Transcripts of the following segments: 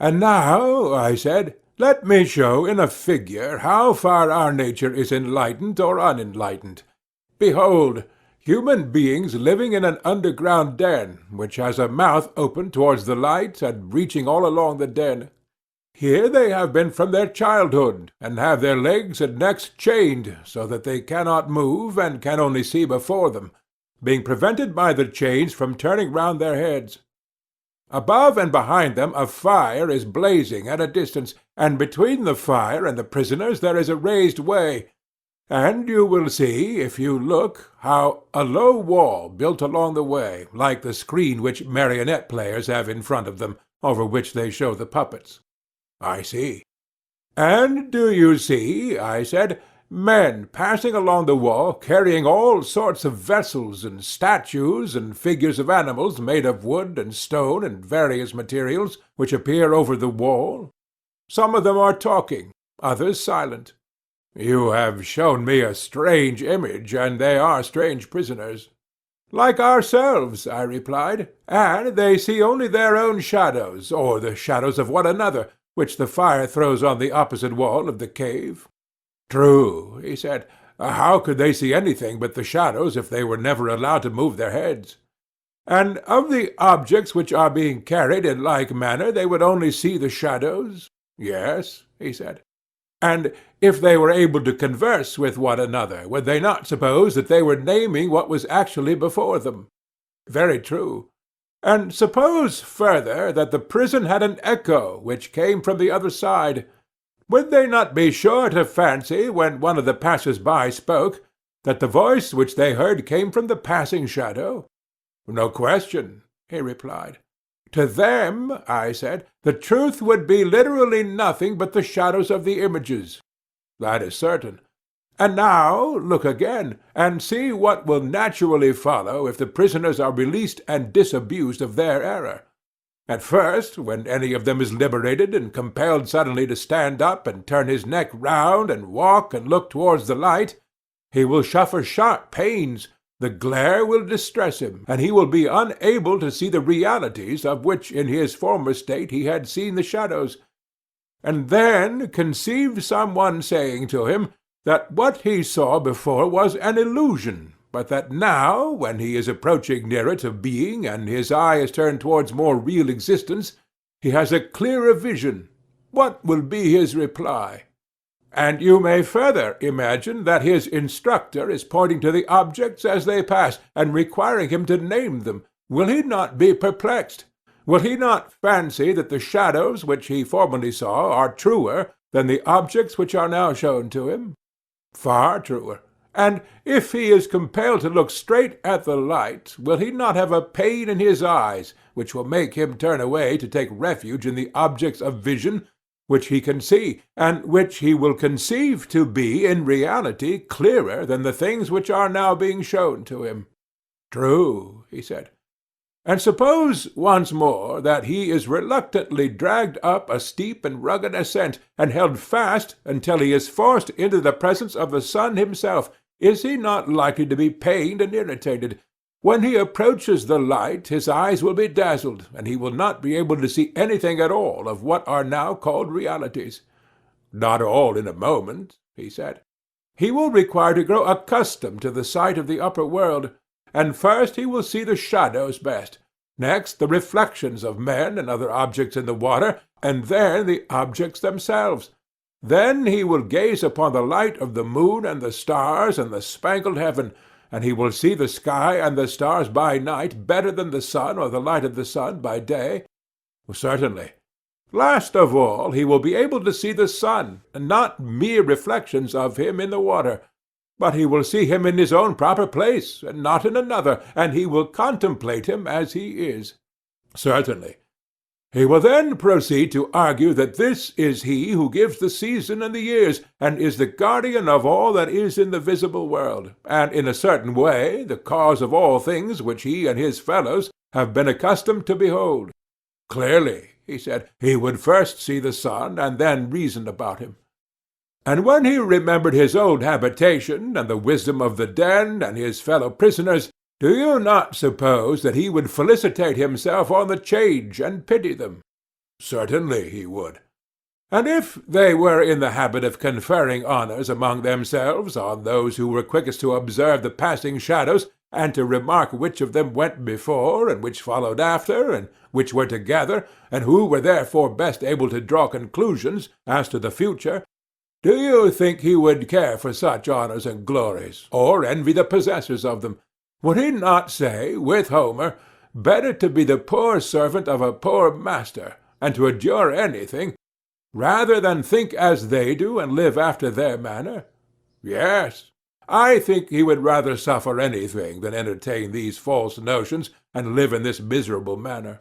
And now, I said, let me show in a figure how far our nature is enlightened or unenlightened. Behold, human beings living in an underground den, which has a mouth open towards the light and reaching all along the den. Here they have been from their childhood, and have their legs and necks chained, so that they cannot move and can only see before them, being prevented by the chains from turning round their heads. Above and behind them a fire is blazing at a distance, and between the fire and the prisoners there is a raised way, and you will see, if you look, how a low wall built along the way, like the screen which marionette players have in front of them, over which they show the puppets. I see. And do you see, I said, men passing along the wall, carrying all sorts of vessels and statues and figures of animals made of wood and stone and various materials, which appear over the wall? Some of them are talking, others silent. You have shown me a strange image, and they are strange prisoners. Like ourselves, I replied, and they see only their own shadows, or the shadows of one another, which the fire throws on the opposite wall of the cave. True, he said. How could they see anything but the shadows if they were never allowed to move their heads? And of the objects which are being carried in like manner they would only see the shadows? Yes, he said. And if they were able to converse with one another, would they not suppose that they were naming what was actually before them? Very true. And suppose, further, that the prison had an echo which came from the other side, would they not be sure to fancy, when one of the passers-by spoke, that the voice which they heard came from the passing shadow? No question, he replied. To them, I said, the truth would be literally nothing but the shadows of the images. That is certain. And now look again, and see what will naturally follow if the prisoners are released and disabused of their error. At first, when any of them is liberated and compelled suddenly to stand up and turn his neck round and walk and look towards the light, he will suffer sharp pains. The glare will distress him, and he will be unable to see the realities of which in his former state he had seen the shadows. And then conceive some one saying to him that what he saw before was an illusion, but that now, when he is approaching nearer to being and his eye is turned towards more real existence, he has a clearer vision. What will be his reply? And you may further imagine that his instructor is pointing to the objects as they pass, and requiring him to name them. Will he not be perplexed? Will he not fancy that the shadows which he formerly saw are truer than the objects which are now shown to him? Far truer. And if he is compelled to look straight at the light, will he not have a pain in his eyes, which will make him turn away to take refuge in the objects of vision, which he can see, and which he will conceive to be in reality clearer than the things which are now being shown to him? True, he said. And suppose once more that he is reluctantly dragged up a steep and rugged ascent, and held fast until he is forced into the presence of the sun himself, is he not likely to be pained and irritated? When he approaches the light, his eyes will be dazzled, and he will not be able to see anything at all of what are now called realities. Not all in a moment, he said. He will require to grow accustomed to the sight of the upper world, and first he will see the shadows best, next the reflections of men and other objects in the water, and then the objects themselves. Then he will gaze upon the light of the moon and the stars and the spangled heaven, and he will see the sky and the stars by night better than the sun or the light of the sun by day? Certainly. Last of all, he will be able to see the sun, and not mere reflections of him in the water, but he will see him in his own proper place, and not in another, and he will contemplate him as he is. Certainly. He will then proceed to argue that this is he who gives the season and the years, and is the guardian of all that is in the visible world, and in a certain way the cause of all things which he and his fellows have been accustomed to behold. Clearly, he said, he would first see the sun, and then reason about him. And when he remembered his old habitation, and the wisdom of the den, and his fellow prisoners, do you not suppose that he would felicitate himself on the change, and pity them? Certainly he would. And if they were in the habit of conferring honours among themselves on those who were quickest to observe the passing shadows, and to remark which of them went before, and which followed after, and which were together, and who were therefore best able to draw conclusions as to the future, do you think he would care for such honours and glories, or envy the possessors of them? Would he not say, with Homer, better to be the poor servant of a poor master, and to endure anything, rather than think as they do and live after their manner? Yes, I think he would rather suffer anything than entertain these false notions and live in this miserable manner.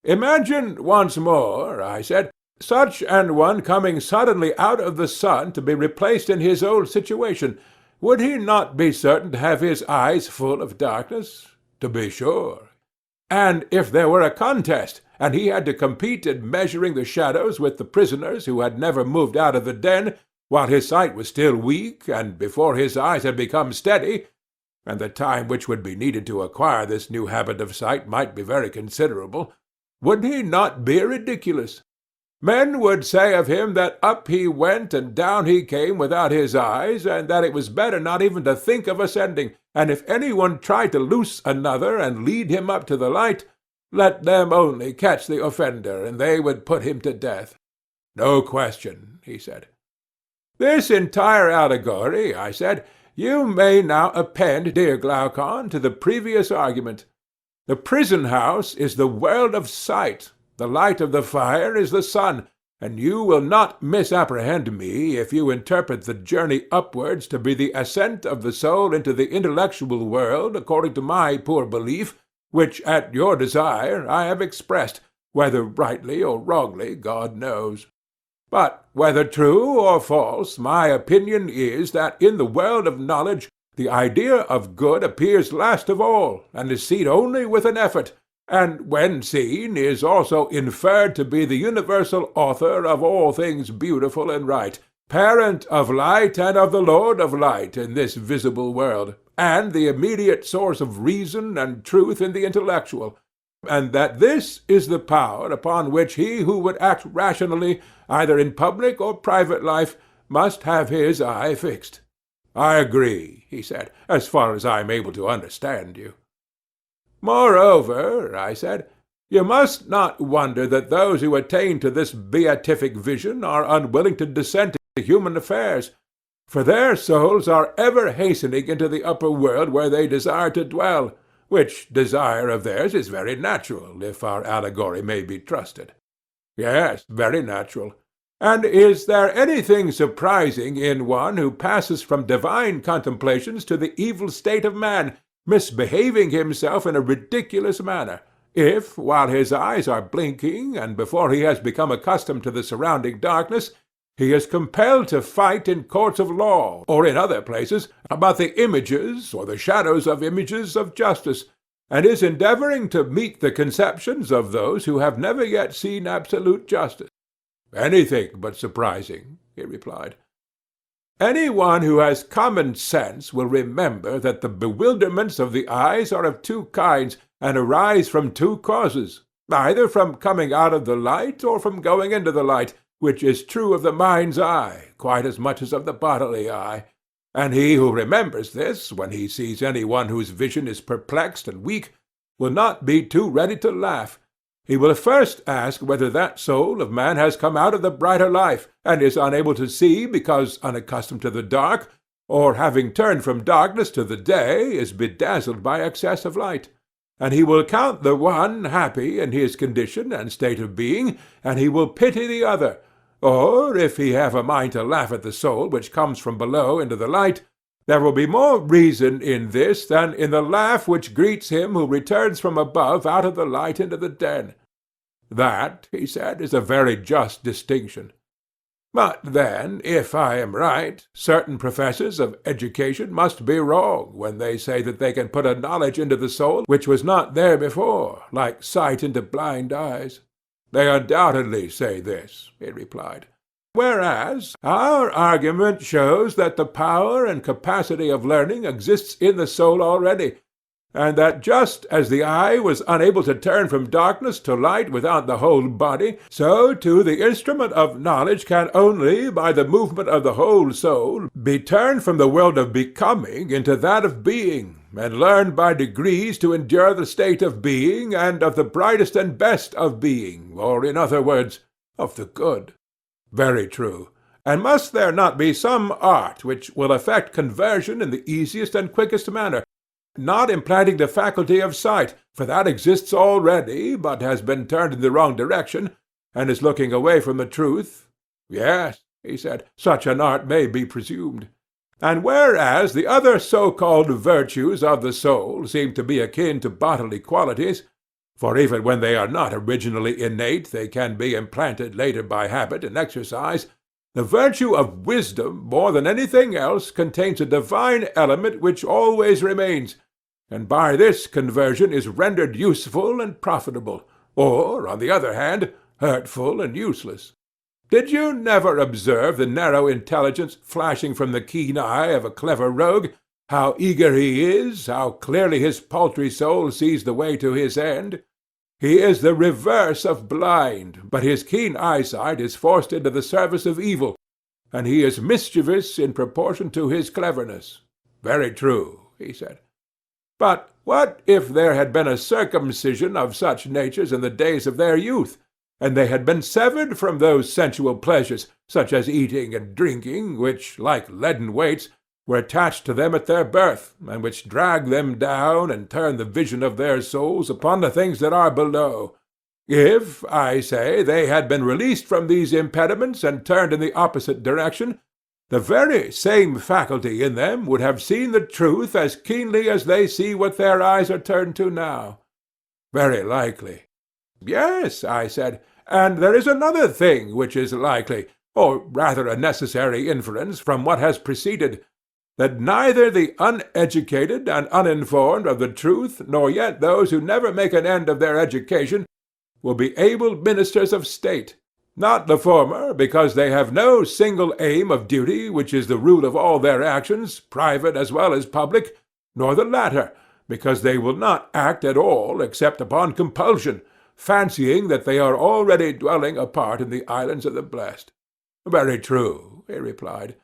Imagine once more, I said, such an one coming suddenly out of the sun to be replaced in his old situation. Would he not be certain to have his eyes full of darkness? To be sure. And if there were a contest, and he had to compete in measuring the shadows with the prisoners who had never moved out of the den, while his sight was still weak, and before his eyes had become steady, and the time which would be needed to acquire this new habit of sight might be very considerable, would he not be ridiculous? Men would say of him that up he went and down he came without his eyes, and that it was better not even to think of ascending, and if any one tried to loose another and lead him up to the light, let them only catch the offender, and they would put him to death. No question, he said. This entire allegory, I said, you may now append, dear Glaucon, to the previous argument. The prison-house is the world of sight. The light of the fire is the sun, and you will not misapprehend me if you interpret the journey upwards to be the ascent of the soul into the intellectual world according to my poor belief, which at your desire I have expressed, whether rightly or wrongly, God knows. But whether true or false, my opinion is that in the world of knowledge the idea of good appears last of all, and is seen only with an effort, and when seen is also inferred to be the universal author of all things beautiful and right, parent of light and of the Lord of light in this visible world, and the immediate source of reason and truth in the intellectual, and that this is the power upon which he who would act rationally, either in public or private life, must have his eye fixed. I agree, he said, as far as I am able to understand you. Moreover, I said, you must not wonder that those who attain to this beatific vision are unwilling to descend to human affairs, for their souls are ever hastening into the upper world where they desire to dwell, which desire of theirs is very natural, if our allegory may be trusted. Yes, very natural. And is there anything surprising in one who passes from divine contemplations to the evil state of man, misbehaving himself in a ridiculous manner, if, while his eyes are blinking, and before he has become accustomed to the surrounding darkness, he is compelled to fight in courts of law, or in other places, about the images, or the shadows of images, of justice, and is endeavoring to meet the conceptions of those who have never yet seen absolute justice? Anything but surprising, he replied. Any one who has common sense will remember that the bewilderments of the eyes are of two kinds, and arise from two causes, either from coming out of the light or from going into the light, which is true of the mind's eye quite as much as of the bodily eye. And he who remembers this, when he sees any one whose vision is perplexed and weak, will not be too ready to laugh. He will first ask whether that soul of man has come out of the brighter life, and is unable to see because unaccustomed to the dark, or having turned from darkness to the day, is bedazzled by excess of light. And he will count the one happy in his condition and state of being, and he will pity the other. Or, if he have a mind to laugh at the soul which comes from below into the light, there will be more reason in this than in the laugh which greets him who returns from above out of the light into the den. That, he said, is a very just distinction. But then, if I am right, certain professors of education must be wrong when they say that they can put a knowledge into the soul which was not there before, like sight into blind eyes. They undoubtedly say this, he replied. Whereas our argument shows that the power and capacity of learning exists in the soul already, and that just as the eye was unable to turn from darkness to light without the whole body, so too the instrument of knowledge can only, by the movement of the whole soul, be turned from the world of becoming into that of being, and learn by degrees to endure the state of being, and of the brightest and best of being, or, in other words, of the good. Very true. And must there not be some art which will effect conversion in the easiest and quickest manner, not implanting the faculty of sight, for that exists already, but has been turned in the wrong direction, and is looking away from the truth? Yes, he said, such an art may be presumed. And whereas the other so-called virtues of the soul seem to be akin to bodily qualities, for even when they are not originally innate they can be implanted later by habit and exercise, the virtue of wisdom, more than anything else, contains a divine element which always remains, and by this conversion is rendered useful and profitable, or, on the other hand, hurtful and useless. Did you never observe the narrow intelligence flashing from the keen eye of a clever rogue, how eager he is, how clearly his paltry soul sees the way to his end? He is the reverse of blind, but his keen eyesight is forced into the service of evil, and he is mischievous in proportion to his cleverness. Very true, he said. But what if there had been a circumcision of such natures in the days of their youth, and they had been severed from those sensual pleasures, such as eating and drinking, which, like leaden weights, were attached to them at their birth, and which drag them down and turn the vision of their souls upon the things that are below? If, I say, they had been released from these impediments and turned in the opposite direction, the very same faculty in them would have seen the truth as keenly as they see what their eyes are turned to now. Very likely. Yes, I said, and there is another thing which is likely, or rather a necessary inference from what has preceded, that neither the uneducated and uninformed of the truth, nor yet those who never make an end of their education, will be able ministers of state. Not the former, because they have no single aim of duty which is the rule of all their actions, private as well as public, nor the latter, because they will not act at all except upon compulsion, fancying that they are already dwelling apart in the islands of the blessed. Very true, he replied.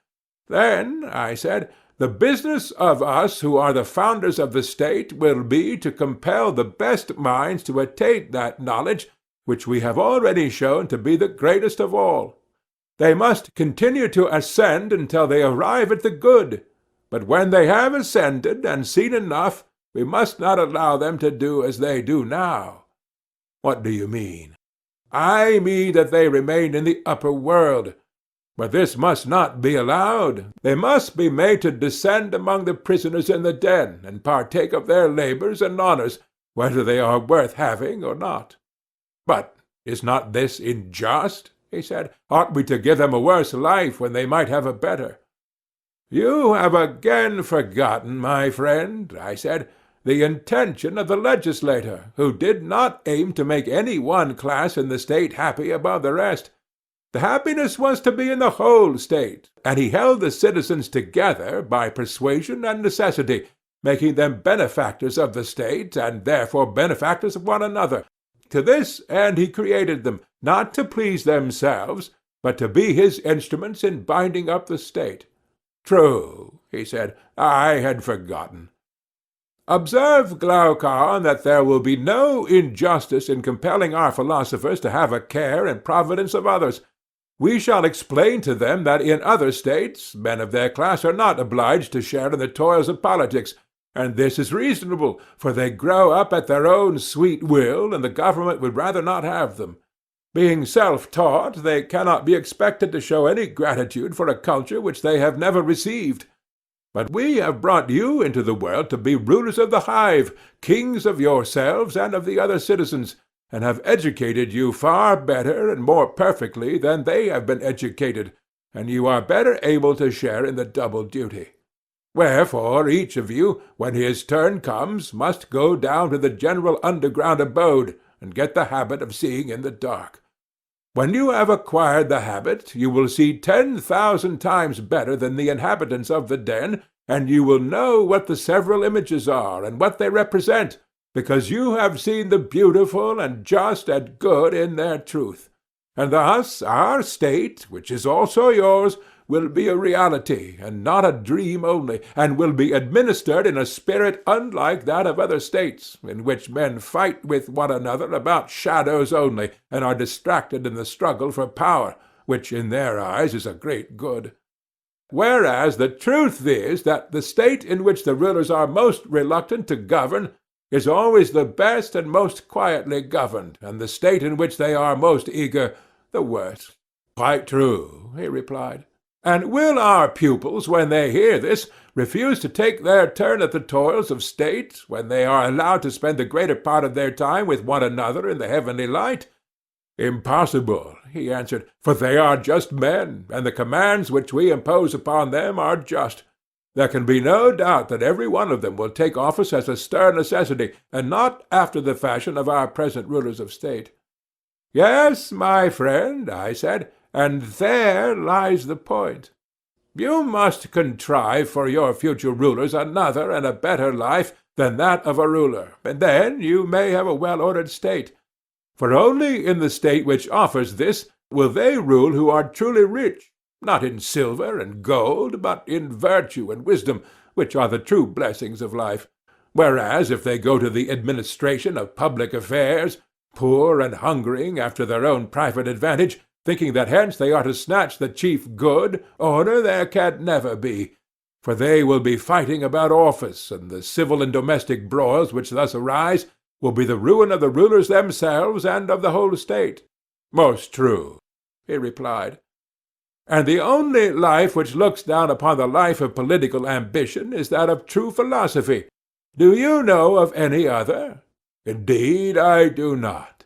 Then, I said, the business of us who are the founders of the state will be to compel the best minds to attain that knowledge which we have already shown to be the greatest of all. They must continue to ascend until they arrive at the good, but when they have ascended and seen enough, we must not allow them to do as they do now. What do you mean? I mean that they remain in the upper world. But this must not be allowed. They must be made to descend among the prisoners in the den, and partake of their labors and honors, whether they are worth having or not. But is not this unjust? He said. Ought we to give them a worse life when they might have a better? You have again forgotten, my friend, I said, the intention of the legislator, who did not aim to make any one class in the state happy above the rest. The happiness was to be in the whole state, and he held the citizens together by persuasion and necessity, making them benefactors of the state, and therefore benefactors of one another. To this end he created them, not to please themselves, but to be his instruments in binding up the state. True, he said, I had forgotten. Observe, Glaucon, that there will be no injustice in compelling our philosophers to have a care and providence of others. We shall explain to them that in other states men of their class are not obliged to share in the toils of politics, and this is reasonable, for they grow up at their own sweet will, and the government would rather not have them. Being self-taught, they cannot be expected to show any gratitude for a culture which they have never received. But we have brought you into the world to be rulers of the hive, kings of yourselves and of the other citizens, and have educated you far better and more perfectly than they have been educated, and you are better able to share in the double duty. Wherefore each of you, when his turn comes, must go down to the general underground abode, and get the habit of seeing in the dark. When you have acquired the habit, you will see 10,000 times better than the inhabitants of the den, and you will know what the several images are, and what they represent, because you have seen the beautiful and just and good in their truth. And thus our state, which is also yours, will be a reality, and not a dream only, and will be administered in a spirit unlike that of other states, in which men fight with one another about shadows only, and are distracted in the struggle for power, which in their eyes is a great good. Whereas the truth is that the state in which the rulers are most reluctant to govern is always the best and most quietly governed, and the state in which they are most eager the worst. Quite true, he replied. And will our pupils, when they hear this, refuse to take their turn at the toils of state, when they are allowed to spend the greater part of their time with one another in the heavenly light? Impossible, he answered, for they are just men, and the commands which we impose upon them are just. There can be no doubt that every one of them will take office as a stern necessity, and not after the fashion of our present rulers of state. Yes, my friend, I said, and there lies the point. You must contrive for your future rulers another and a better life than that of a ruler, and then you may have a well-ordered state. For only in the state which offers this will they rule who are truly rich, not in silver and gold, but in virtue and wisdom, which are the true blessings of life. Whereas if they go to the administration of public affairs, poor and hungering after their own private advantage, thinking that hence they are to snatch the chief good, order there can never be, for they will be fighting about office, and the civil and domestic broils which thus arise will be the ruin of the rulers themselves and of the whole state. Most true, he replied. And the only life which looks down upon the life of political ambition is that of true philosophy. Do you know of any other? Indeed, I do not.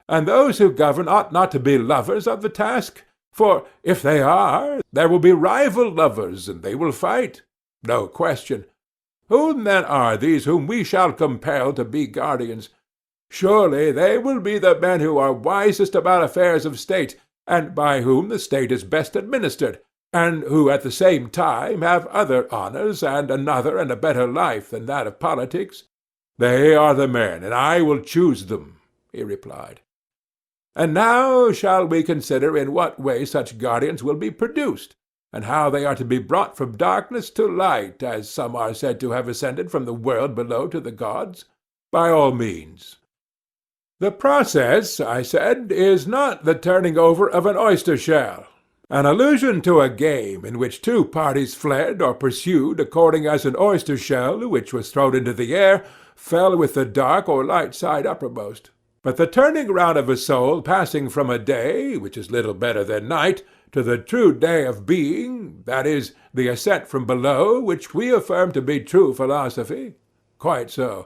And those who govern ought not to be lovers of the task, for if they are, there will be rival lovers, and they will fight. No question. Whom then are these whom we shall compel to be guardians? Surely they will be the men who are wisest about affairs of state, and by whom the state is best administered, and who at the same time have other honors, and another and a better life than that of politics. They are the men, and I will choose them, he replied. And now shall we consider in what way such guardians will be produced, and how they are to be brought from darkness to light, as some are said to have ascended from the world below to the gods? By all means. The process, I said, is not the turning over of an oyster shell, an allusion to a game in which two parties fled or pursued according as an oyster shell, which was thrown into the air, fell with the dark or light side uppermost. But the turning round of a soul passing from a day, which is little better than night, to the true day of being, that is, the ascent from below, which we affirm to be true philosophy. Quite so.